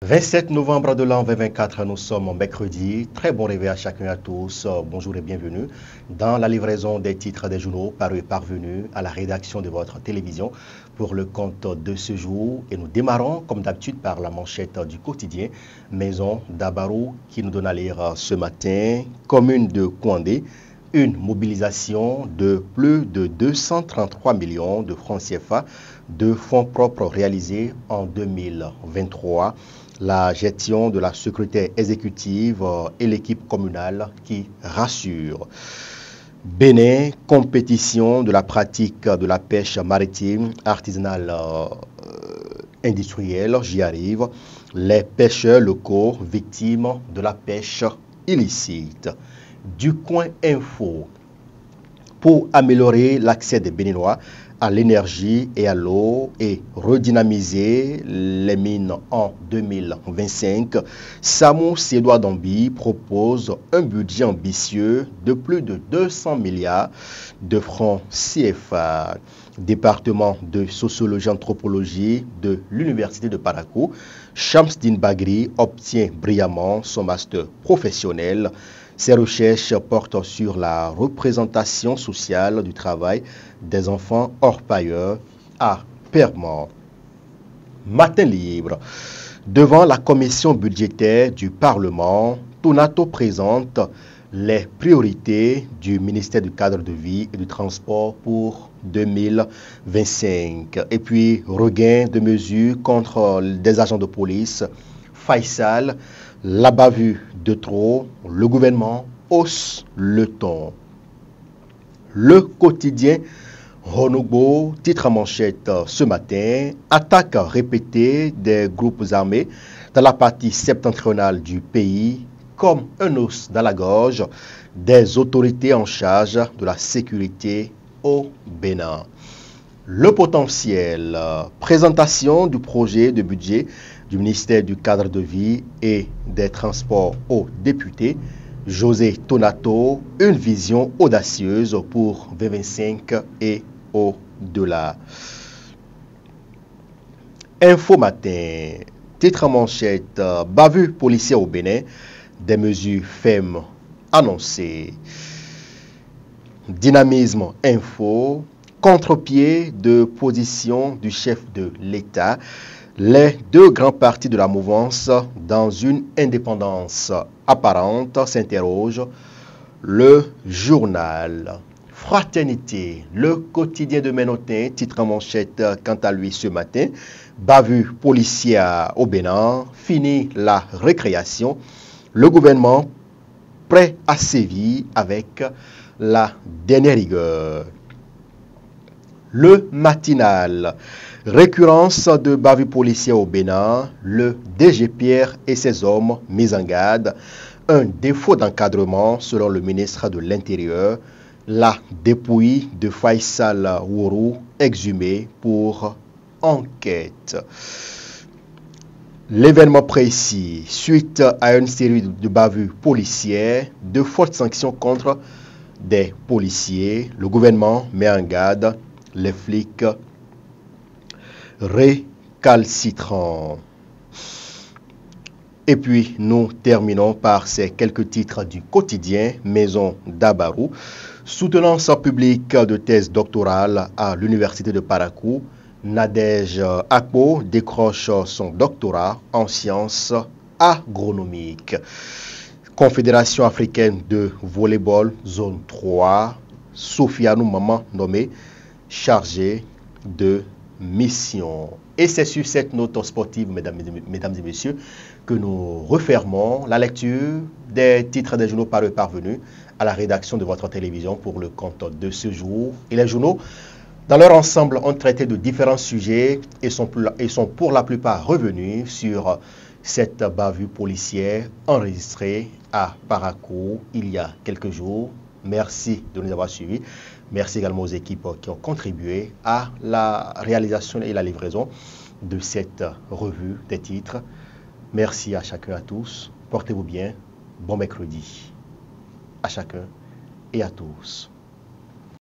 27 novembre de l'an 2024, nous sommes mercredi. Très bon réveil à chacun et à tous. Bonjour et bienvenue dans la livraison des titres des journaux parus et parvenus à la rédaction de votre télévision pour le compte de ce jour. Et nous démarrons comme d'habitude par la manchette du quotidien Maison d'Abarou qui nous donne à lire ce matin. Commune de Kouandé, une mobilisation de plus de 233 millions de francs CFA de fonds propres réalisés en 2023. La gestion de la sécurité exécutive et l'équipe communale qui rassure. Bénin, compétition de la pratique de la pêche maritime artisanale industrielle, j'y arrive. Les pêcheurs locaux victimes de la pêche illicite. Du coin info, pour améliorer l'accès des Béninois à l'énergie et à l'eau et redynamiser les mines en 2025, Samou Sédoua Dambi propose un budget ambitieux de plus de 200 milliards de francs CFA. Département de sociologie et anthropologie de l'Université de Parakou, Shamsdine Bagri obtient brillamment son master professionnel. Ces recherches portent sur la représentation sociale du travail des enfants orpailleurs à Permont. Matin libre. Devant la commission budgétaire du Parlement, Tonato présente les priorités du ministère du Cadre de vie et du Transport pour 2025. Et puis, regain de mesures contre des agents de police. Faisal, la bavure de trop, le gouvernement hausse le ton. Le quotidien Renouveau, titre à manchette ce matin, attaque répétée des groupes armés dans la partie septentrionale du pays comme un os dans la gorge des autorités en charge de la sécurité au Bénin. Le potentiel, présentation du projet de budget du ministère du Cadre de vie et des Transports aux députés, José Tonato, une vision audacieuse pour 2025 et au-delà. Info matin, titre en manchette, bavure policière au Bénin, des mesures fermes annoncées. Dynamisme info, contre-pied de position du chef de l'État. Les deux grands partis de la mouvance, dans une indépendance apparente, s'interrogent. Le journal Fraternité, le quotidien de Ménotin, titre en manchette quant à lui ce matin. Bavure policière au Bénin, fini la récréation. Le gouvernement prêt à sévir avec la dernière rigueur. Le matinal. Récurrence de bavure policière au Bénin, le DG Pierre et ses hommes mis en garde, un défaut d'encadrement selon le ministre de l'Intérieur, la dépouille de Faisal Wourou exhumée pour enquête. L'événement précis, suite à une série de bavures policières, de fortes sanctions contre des policiers, le gouvernement met en garde les flics récalcitrants. Et puis, nous terminons par ces quelques titres du quotidien Maison d'Abarou. Soutenance publique de thèse doctorale à l'Université de Parakou, Nadège Akpo décroche son doctorat en sciences agronomiques. Confédération africaine de volleyball, zone 3, Sofianou Maman nommé chargé de mission. Et c'est sur cette note sportive, mesdames et messieurs, que nous refermons la lecture des titres des journaux parvenus à la rédaction de votre télévision pour le compte de ce jour. Et les journaux, dans leur ensemble, ont traité de différents sujets et sont pour la plupart revenus sur cette bavure policière enregistrée à Parakou il y a quelques jours. Merci de nous avoir suivis. Merci également aux équipes qui ont contribué à la réalisation et la livraison de cette revue des titres. Merci à chacun et à tous. Portez-vous bien. Bon mercredi à chacun et à tous.